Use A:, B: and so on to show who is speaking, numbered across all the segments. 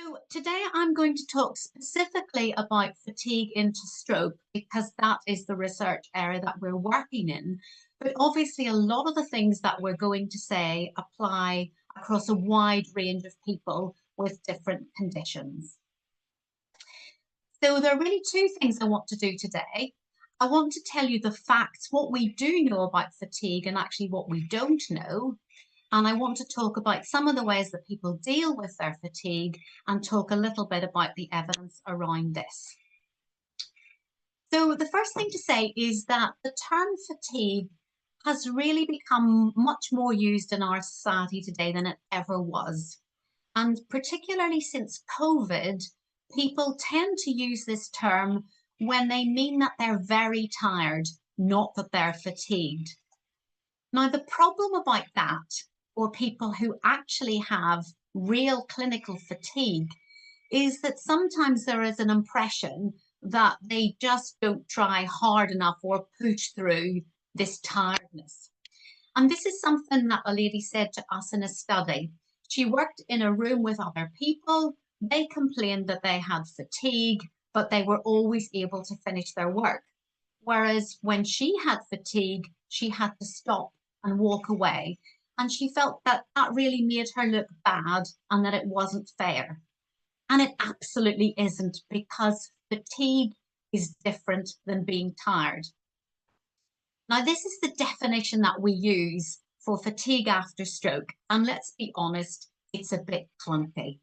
A: So today I'm going to talk specifically about fatigue into stroke because that is the research area that we're working in. But obviously, a lot of the things that we're going to say apply across a wide range of people with different conditions. So there are really two things I want to do today. I want to tell you the facts, what we do know about fatigue and actually what we don't know. And I want to talk about some of the ways that people deal with their fatigue and talk a little bit about the evidence around this. So the first thing to say is that the term fatigue has really become much more used in our society today than it ever was. And particularly since COVID, people tend to use this term when they mean that they're very tired, not that they're fatigued. Now, the problem about that, for people who actually have real clinical fatigue, is that sometimes there is an impression that they just don't try hard enough or push through this tiredness. And this is something that a lady said to us in a study. She worked in a room with other people. They complained that they had fatigue, but they were always able to finish their work. Whereas when she had fatigue, she had to stop and walk away. And she felt that that really made her look bad and that it wasn't fair. And it absolutely isn't, because fatigue is different than being tired. Now, this is the definition that we use for fatigue after stroke. And let's be honest, it's a bit clunky.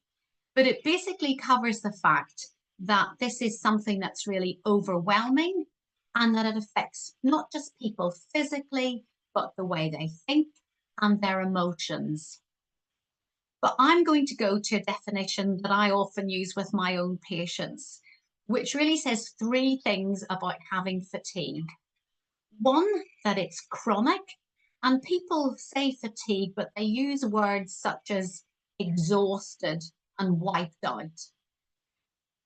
A: But it basically covers the fact that this is something that's really overwhelming and that it affects not just people physically, but the way they think and their emotions. But I'm going to go to a definition that I often use with my own patients, which really says three things about having fatigue. One, that it's chronic, and people say fatigue, but they use words such as exhausted and wiped out.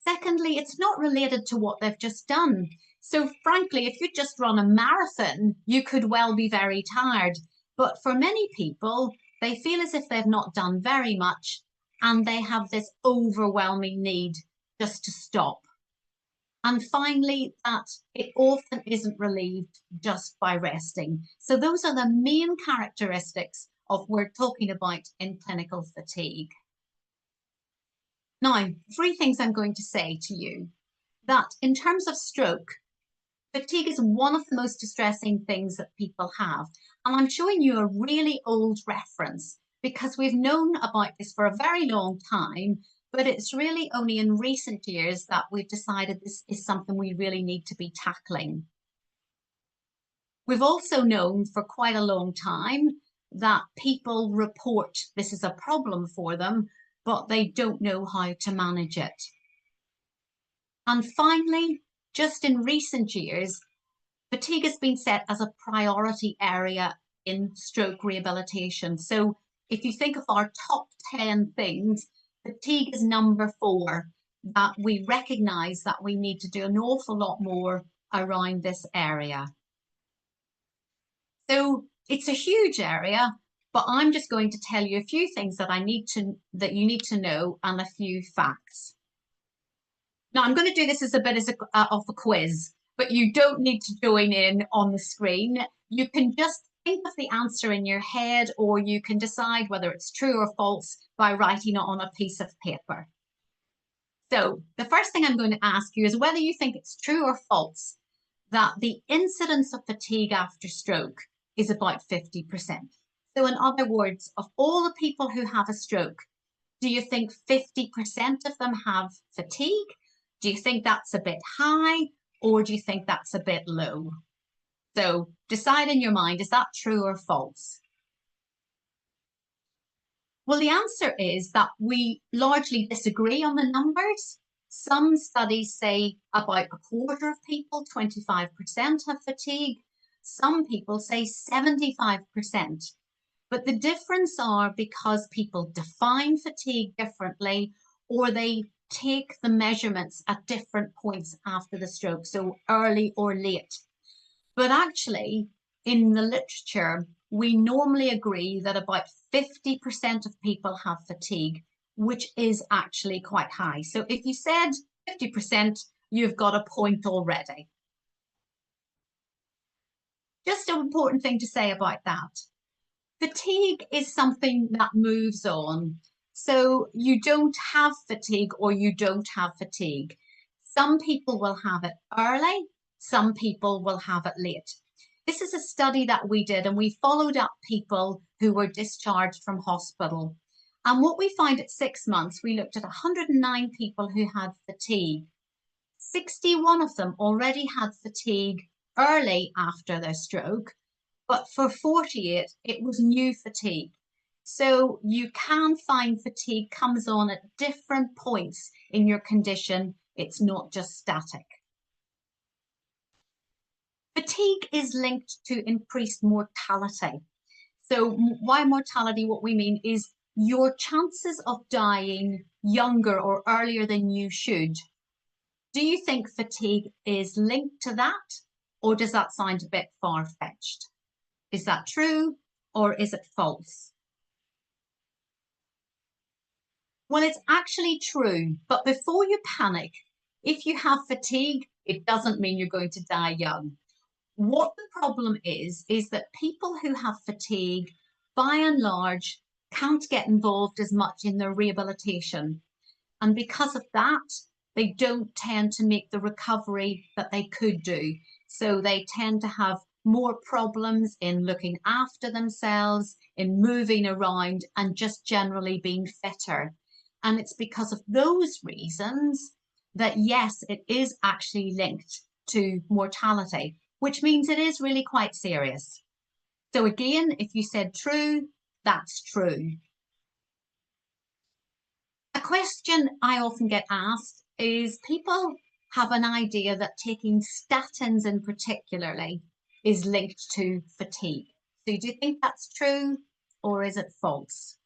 A: Secondly, it's not related to what they've just done. So frankly, if you just run a marathon, you could well be very tired. But for many people, they feel as if they've not done very much and they have this overwhelming need just to stop. And finally, that it often isn't relieved just by resting. So those are the main characteristics of what we're talking about in clinical fatigue. Now, three things I'm going to say to you. That in terms of stroke, fatigue is one of the most distressing things that people have. And I'm showing you a really old reference because we've known about this for a very long time, but it's really only in recent years that we've decided this is something we really need to be tackling. We've also known for quite a long time that people report this is a problem for them, but they don't know how to manage it. And finally, just in recent years, fatigue has been set as a priority area in stroke rehabilitation. So if you think of our top 10 things, fatigue is number 4, that we recognize that we need to do an awful lot more around this area. So it's a huge area, but I'm just going to tell you a few things that you need to know and a few facts. Now I'm going to do this as a bit of a quiz, but you don't need to join in on the screen. You can just think of the answer in your head, or you can decide whether it's true or false by writing it on a piece of paper. So the first thing I'm going to ask you is whether you think it's true or false that the incidence of fatigue after stroke is about 50%. So in other words, of all the people who have a stroke, do you think 50% of them have fatigue? Do you think that's a bit high, or do you think that's a bit low? So decide in your mind, is that true or false? Well, the answer is that we largely disagree on the numbers. Some studies say about a quarter of people, 25%, have fatigue. Some people say 75%. But the difference are because people define fatigue differently, or they take the measurements at different points after the stroke, so early or late. But actually, in the literature, we normally agree that about 50% of people have fatigue, which is actually quite high. So if you said 50%, you've got a point already. Just an important thing to say about that. Fatigue is something that moves on. So you don't have fatigue or you don't have fatigue. Some people will have it early, some people will have it late. This is a study that we did, and we followed up people who were discharged from hospital. And what we found at 6 months, we looked at 109 people who had fatigue. 61 of them already had fatigue early after their stroke, but for 48, it was new fatigue. So you can find fatigue comes on at different points in your condition. It's not just static. Fatigue is linked to increased mortality. So why mortality? What we mean is your chances of dying younger or earlier than you should. Do you think fatigue is linked to that? Or does that sound a bit far-fetched? Is that true or is it false? Well, it's actually true, but before you panic, if you have fatigue, it doesn't mean you're going to die young. What the problem is that people who have fatigue, by and large, can't get involved as much in their rehabilitation. And because of that, they don't tend to make the recovery that they could do. So they tend to have more problems in looking after themselves, in moving around, and just generally being fitter. And it's because of those reasons that, yes, it is actually linked to mortality, which means it is really quite serious. So again, if you said true, that's true. A question I often get asked is people have an idea that taking statins in particularly is linked to fatigue. So do you think that's true or is it false?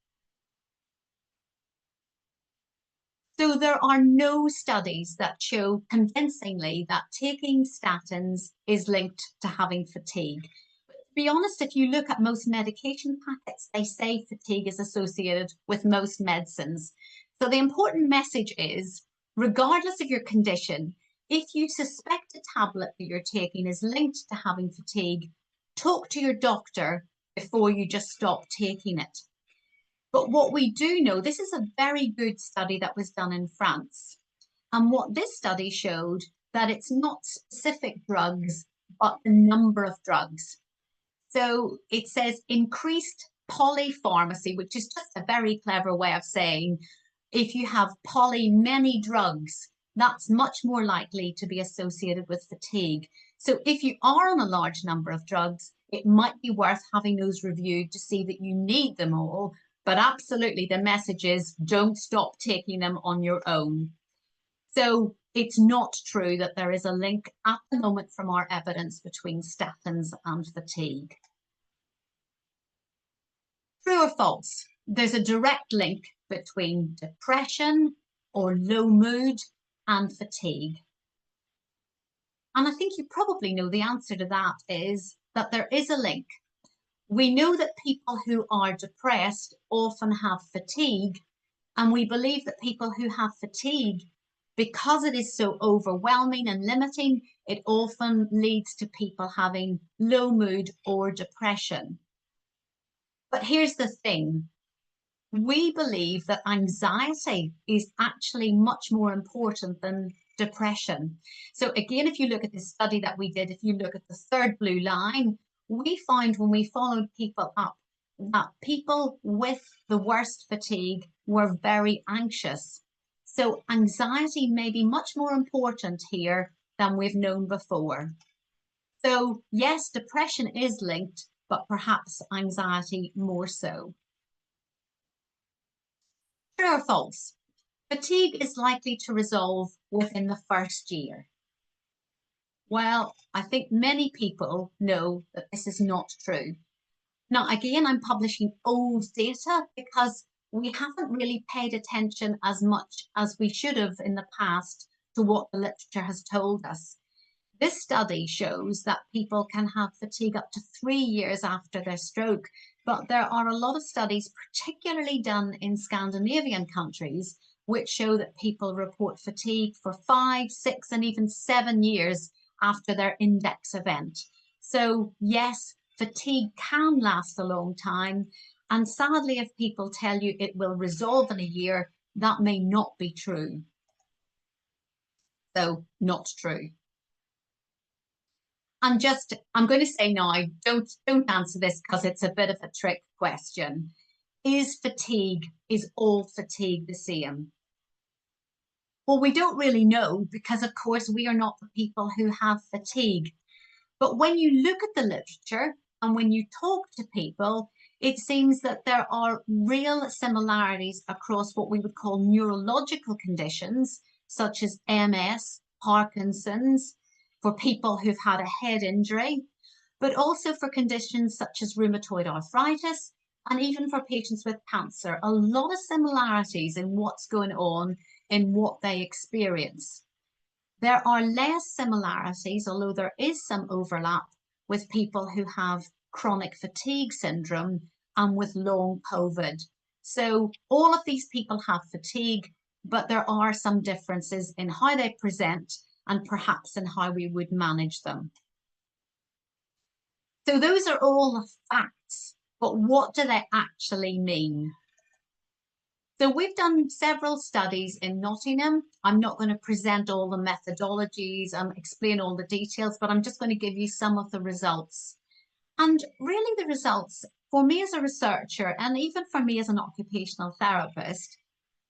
A: So there are no studies that show convincingly that taking statins is linked to having fatigue. But to be honest, if you look at most medication packets, they say fatigue is associated with most medicines. So the important message is, regardless of your condition, if you suspect a tablet that you're taking is linked to having fatigue, talk to your doctor before you just stop taking it. But what we do know, this is a very good study that was done in France. And what this study showed, that it's not specific drugs, but the number of drugs. So it says increased polypharmacy, which is just a very clever way of saying if you have many drugs, that's much more likely to be associated with fatigue. So if you are on a large number of drugs, it might be worth having those reviewed to see that you need them all. But absolutely, the message is don't stop taking them on your own. So it's not true that there is a link at the moment from our evidence between statins and fatigue. True or false? There's a direct link between depression or low mood and fatigue. And I think you probably know the answer to that is that there is a link. We know that people who are depressed often have fatigue, and we believe that people who have fatigue, because it is so overwhelming and limiting, it often leads to people having low mood or depression. But here's the thing. We believe that anxiety is actually much more important than depression. So again, if you look at the study that we did, if you look at the third blue line, we found when we followed people up that people with the worst fatigue were very anxious. So anxiety may be much more important here than we've known before. So yes, depression is linked, but perhaps anxiety more so. True or false? Fatigue is likely to resolve within the first year. Well, I think many people know that this is not true. Now, again, I'm publishing old data because we haven't really paid attention as much as we should have in the past to what the literature has told us. This study shows that people can have fatigue up to 3 years after their stroke. But there are a lot of studies, particularly done in Scandinavian countries, which show that people report fatigue for 5, 6, and even 7 years after their index event. So yes, fatigue can last a long time. And sadly, if people tell you it will resolve in a year, that may not be true. So not true. I'm going to say now, don't answer this because it's a bit of a trick question. Is all fatigue the same? Well, we don't really know because, of course, we are not the people who have fatigue. But when you look at the literature and when you talk to people, it seems that there are real similarities across what we would call neurological conditions, such as MS, Parkinson's, for people who've had a head injury, but also for conditions such as rheumatoid arthritis, and even for patients with cancer. A lot of similarities in what's going on in what they experience. There are less similarities, although there is some overlap, with people who have chronic fatigue syndrome and with long COVID. So all of these people have fatigue, but there are some differences in how they present and perhaps in how we would manage them. So those are all the facts, but what do they actually mean? So we've done several studies in Nottingham. I'm not going to present all the methodologies and explain all the details, but I'm just going to give you some of the results. And really the results, for me as a researcher, and even for me as an occupational therapist,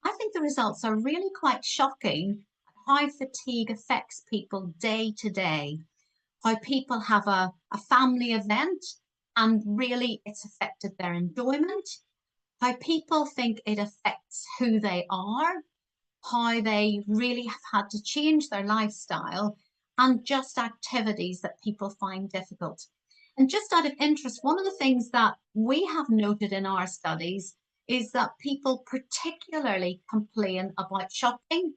A: I think the results are really quite shocking at how fatigue affects people day to day, how people have a family event and really it's affected their enjoyment, how people think it affects who they are, how they really have had to change their lifestyle, and just activities that people find difficult. And just out of interest, one of the things that we have noted in our studies is that people particularly complain about shopping.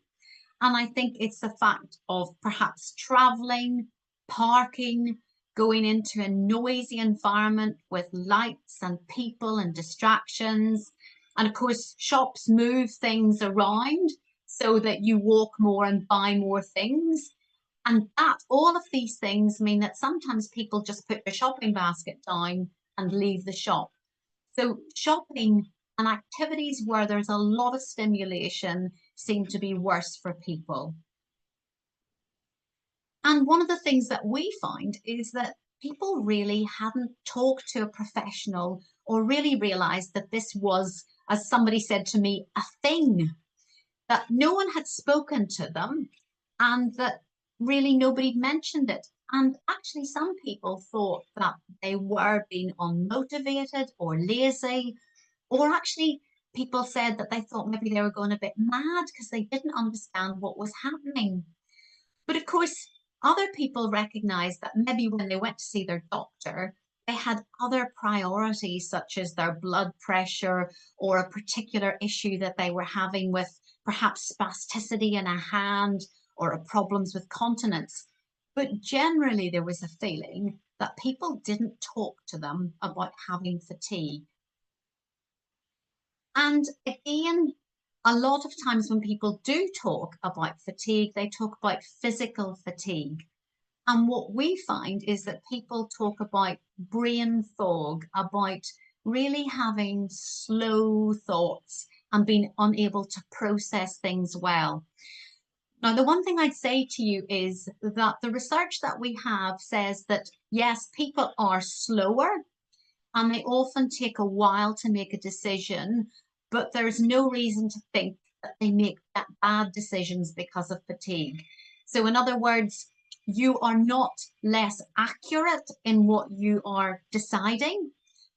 A: And I think it's the fact of perhaps traveling, parking, going into a noisy environment with lights and people and distractions. And of course, shops move things around so that you walk more and buy more things. And that all of these things mean that sometimes people just put their shopping basket down and leave the shop. So shopping and activities where there's a lot of stimulation seem to be worse for people. And one of the things that we find is that people really hadn't talked to a professional or really realized that this was, as somebody said to me, a thing, that no one had spoken to them and that really nobody mentioned it. And actually, some people thought that they were being unmotivated or lazy, or actually, people said that they thought maybe they were going a bit mad because they didn't understand what was happening. But of course, other people recognized that maybe when they went to see their doctor, they had other priorities, such as their blood pressure or a particular issue that they were having with perhaps spasticity in a hand or problems with continence. But generally, there was a feeling that people didn't talk to them about having fatigue. And again, a lot of times when people do talk about fatigue, they talk about physical fatigue. And what we find is that people talk about brain fog, about really having slow thoughts and being unable to process things well. Now, the one thing I'd say to you is that the research that we have says that, yes, people are slower and they often take a while to make a decision, but there's no reason to think that they make bad decisions because of fatigue. So in other words, you are not less accurate in what you are deciding.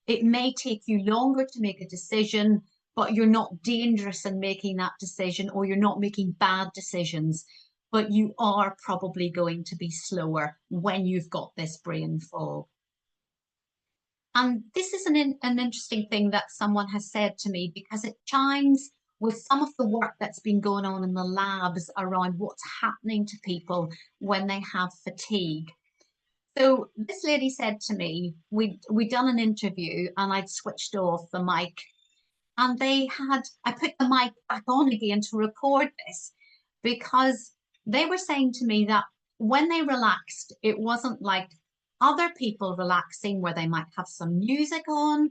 A: It may take you longer to make a decision, but you're not dangerous in making that decision, or you're not making bad decisions, but you are probably going to be slower when you've got this brain fog. And this is an interesting thing that someone has said to me because it chimes with some of the work that's been going on in the labs around what's happening to people when they have fatigue. So this lady said to me, we'd done an interview and I'd switched off the mic, and I put the mic back on again to record this because they were saying to me that when they relaxed, it wasn't like other people relaxing where they might have some music on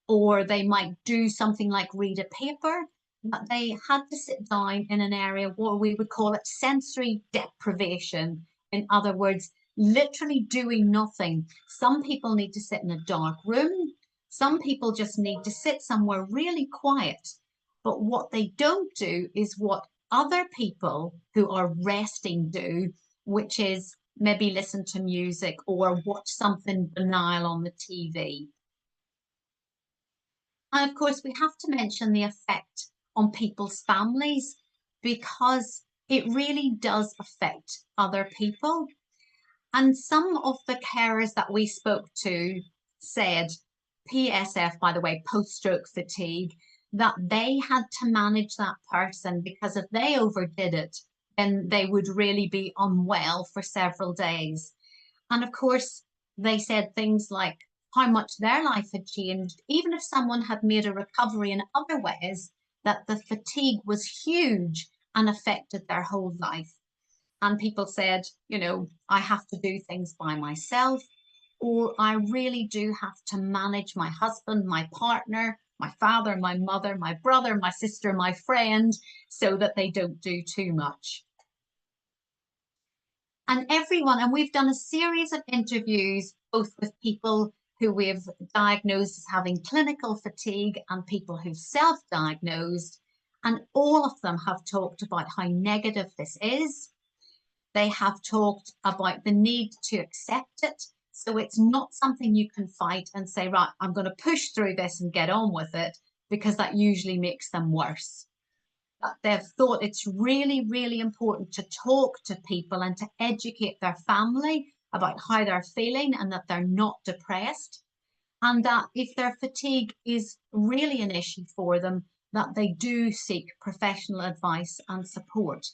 A: or they might do something like read a paper, but they had to sit down in an area where we would call it sensory deprivation. In other words, literally doing nothing. Some people need to sit in a dark room. Some people just need to sit somewhere really quiet. But what they don't do is what other people who are resting do, which is maybe listen to music or watch something banal on the TV. And of course, we have to mention the effect on people's families because it really does affect other people. And some of the carers that we spoke to said, PSF, by the way, post-stroke fatigue, that they had to manage that person because if they overdid it, then they would really be unwell for several days. And of course, they said things like how much their life had changed, even if someone had made a recovery in other ways, that the fatigue was huge and affected their whole life. And people said, I have to do things by myself, or I really do have to manage my husband, my partner, my father, my mother, my brother, my sister, my friend, so that they don't do too much. And we've done a series of interviews, both with people who we've diagnosed as having clinical fatigue and people who've self-diagnosed, and all of them have talked about how negative this is. They have talked about the need to accept it. So it's not something you can fight and say, right, I'm going to push through this and get on with it, because that usually makes them worse. But they've thought it's really, really important to talk to people and to educate their family about how they're feeling and that they're not depressed. And that if their fatigue is really an issue for them, that they do seek professional advice and support.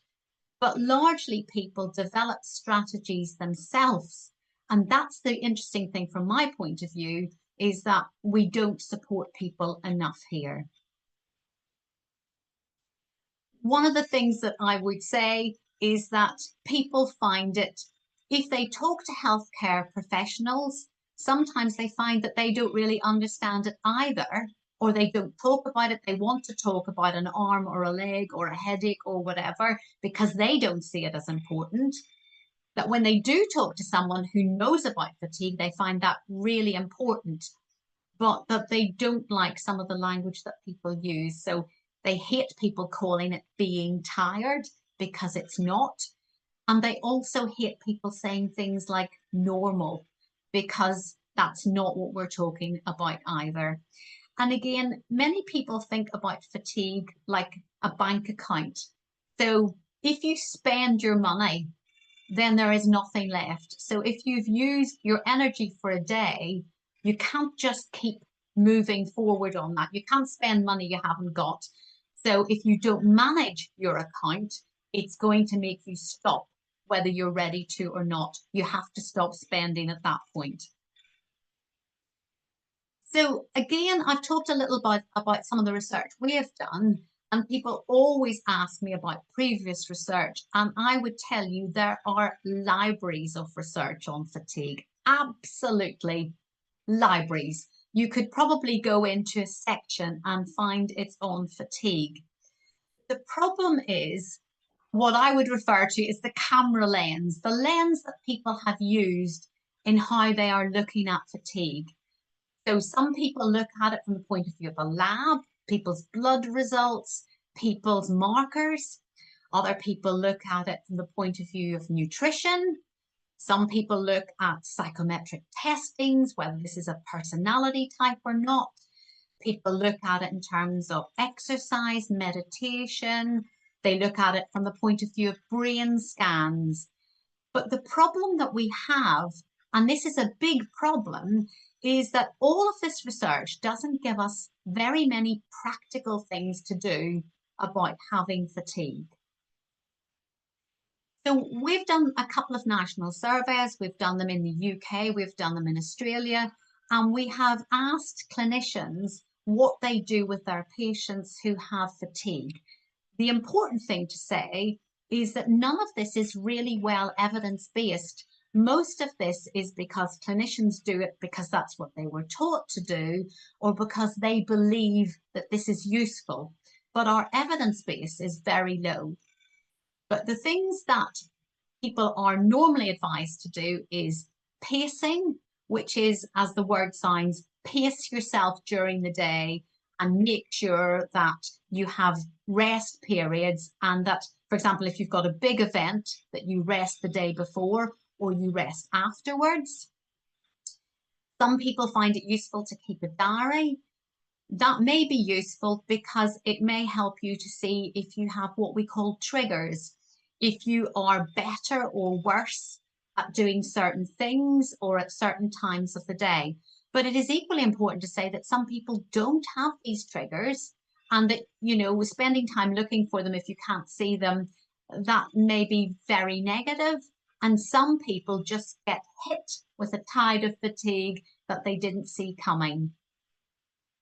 A: But largely people develop strategies themselves. And that's the interesting thing from my point of view, is that we don't support people enough here. One of the things that I would say is that people find it, if they talk to healthcare professionals, sometimes they find that they don't really understand it either, or they don't talk about it. They want to talk about an arm or a leg or a headache or whatever because they don't see it as important. That when they do talk to someone who knows about fatigue, they find that really important, but that they don't like some of the language that people use. So they hate people calling it being tired because it's not. And they also hate people saying things like normal because that's not what we're talking about either. And again, many people think about fatigue like a bank account. So if you spend your money, then there is nothing left. So if you've used your energy for a day, you can't just keep moving forward on that. You can't spend money you haven't got. So if you don't manage your account, it's going to make you stop whether you're ready to or not. You have to stop spending at that point. So again, I've talked a little about some of the research we have done, and people always ask me about previous research, and I would tell you there are libraries of research on fatigue, absolutely libraries. You could probably go into a section and find it's on fatigue. The problem is what I would refer to as the camera lens, the lens that people have used in how they are looking at fatigue. So some people look at it from the point of view of a lab, people's blood results, people's markers. Other people look at it from the point of view of nutrition. Some people look at psychometric testings, whether this is a personality type or not. People look at it in terms of exercise, meditation. They look at it from the point of view of brain scans. But the problem that we have, and this is a big problem, is that all of this research doesn't give us very many practical things to do about having fatigue. So we've done a couple of national surveys. We've done them in the UK, we've done them in Australia, and we have asked clinicians what they do with their patients who have fatigue. The important thing to say is that none of this is really well evidence-based. Most of this is because clinicians do it because that's what they were taught to do, or because they believe that this is useful. But our evidence base is very low. But the things that people are normally advised to do is pacing, which is, as the word sounds, pace yourself during the day and make sure that you have rest periods, and that, for example, if you've got a big event, that you rest the day before or you rest afterwards. Some people find it useful to keep a diary. That may be useful because it may help you to see if you have what we call triggers, if you are better or worse at doing certain things or at certain times of the day. But it is equally important to say that some people don't have these triggers, and that, you know, spending time looking for them if you can't see them, that may be very negative. And some people just get hit with a tide of fatigue that they didn't see coming.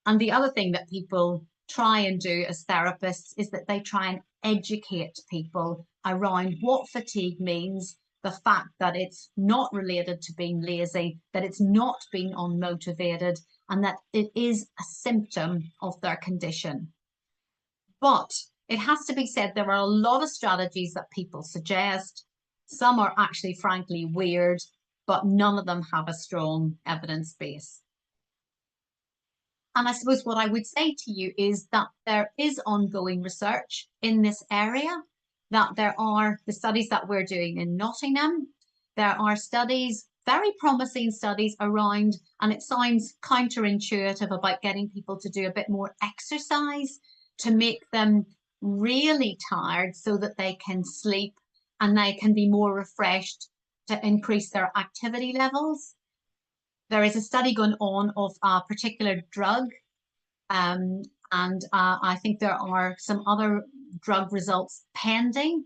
A: And the other thing that people try and do as therapists is that they try and educate people around what fatigue means, the fact that it's not related to being lazy, that it's not being unmotivated, and that it is a symptom of their condition. But it has to be said, there are a lot of strategies that people suggest. Some are actually, frankly, weird, but none of them have a strong evidence base. And I suppose what I would say to you is that there is ongoing research in this area, that there are the studies that we're doing in Nottingham. There are studies, very promising studies around, and it sounds counterintuitive, about getting people to do a bit more exercise to make them really tired so that they can sleep and they can be more refreshed to increase their activity levels. There is a study going on of a particular drug, and I think there are some other drug results pending.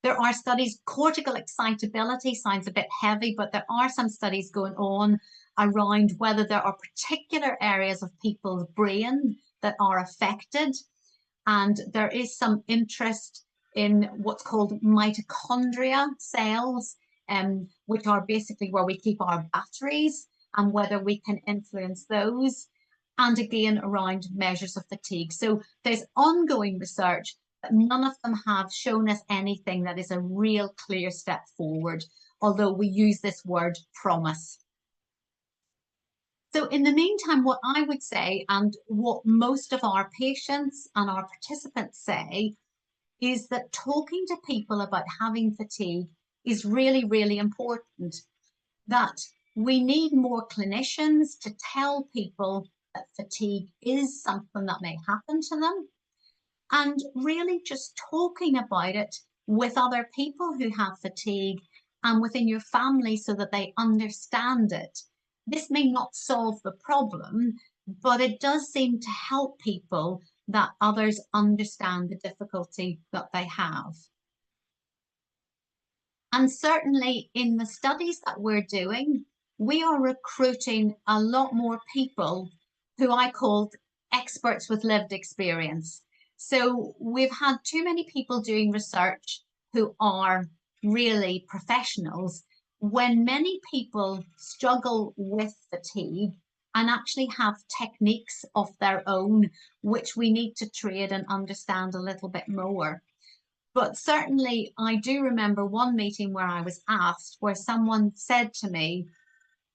A: There are studies, cortical excitability sounds a bit heavy, but there are some studies going on around whether there are particular areas of people's brain that are affected. And there is some interest in what's called mitochondria cells, which are basically where we keep our batteries, and whether we can influence those. And again, around measures of fatigue. So there's ongoing research, but none of them have shown us anything that is a real clear step forward, although we use this word promise. So in the meantime, what I would say, and what most of our patients and our participants say, is that talking to people about having fatigue is really, really important. That we need more clinicians to tell people that fatigue is something that may happen to them, and really just talking about it with other people who have fatigue and within your family so that they understand it. This may not solve the problem, but it does seem to help people that others understand the difficulty that they have. And certainly in the studies that we're doing, we are recruiting a lot more people who I called experts with lived experience. So we've had too many people doing research who are really professionals, when many people struggle with fatigue and actually have techniques of their own, which we need to trade and understand a little bit more. But certainly, I do remember one meeting where I was asked, where someone said to me,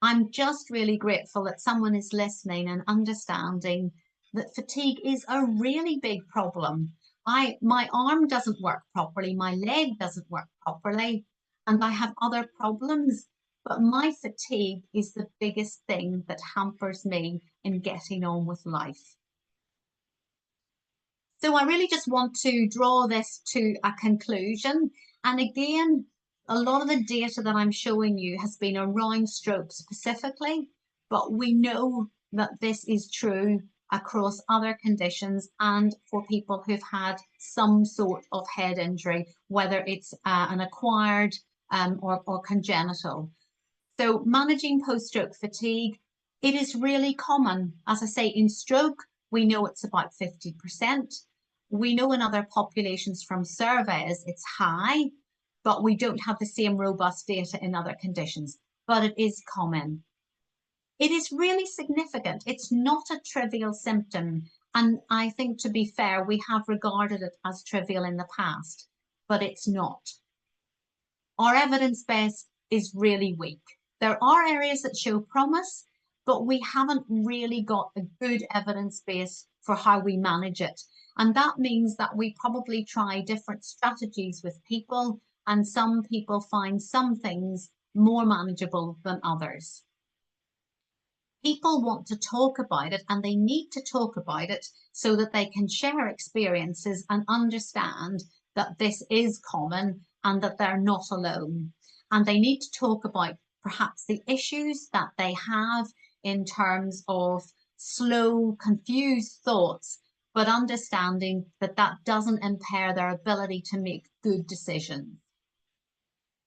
A: I'm just really grateful that someone is listening and understanding that fatigue is a really big problem. My arm doesn't work properly, my leg doesn't work properly, and I have other problems. But my fatigue is the biggest thing that hampers me in getting on with life. So I really just want to draw this to a conclusion. And again, a lot of the data that I'm showing you has been around stroke specifically, but we know that this is true across other conditions and for people who've had some sort of head injury, whether it's an acquired or congenital. So managing post-stroke fatigue, it is really common. As I say, in stroke, we know it's about 50%. We know in other populations from surveys it's high, but we don't have the same robust data in other conditions. But it is common. It is really significant. It's not a trivial symptom. And I think, to be fair, we have regarded it as trivial in the past, but it's not. Our evidence base is really weak. There are areas that show promise, but we haven't really got a good evidence base for how we manage it. And that means that we probably try different strategies with people, and some people find some things more manageable than others. People want to talk about it, and they need to talk about it so that they can share experiences and understand that this is common and that they're not alone. And they need to talk about perhaps the issues that they have in terms of slow, confused thoughts, but understanding that that doesn't impair their ability to make good decisions.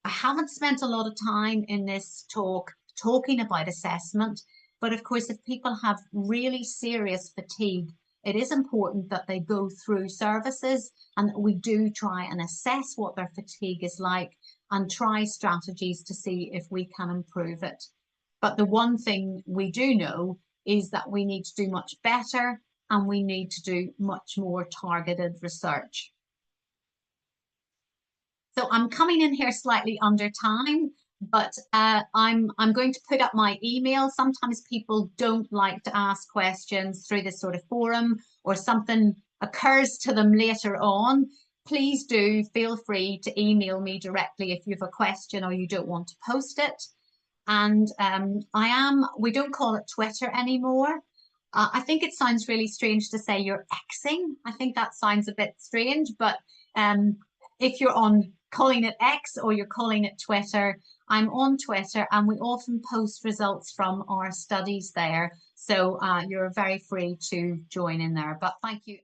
A: I haven't spent a lot of time in this talk talking about assessment, but of course, if people have really serious fatigue, it is important that they go through services and that we do try and assess what their fatigue is like and try strategies to see if we can improve it. But the one thing we do know is that we need to do much better, and we need to do much more targeted research. So I'm coming in here slightly under time, but I'm going to put up my email. Sometimes people don't like to ask questions through this sort of forum, or something occurs to them later on. Please do feel free to email me directly if you have a question or you don't want to post it. And we don't call it Twitter anymore. I think it sounds really strange to say you're Xing. I think that sounds a bit strange, but if you're on calling it X or you're calling it Twitter, I'm on Twitter, and we often post results from our studies there. So you're very free to join in there. But thank you.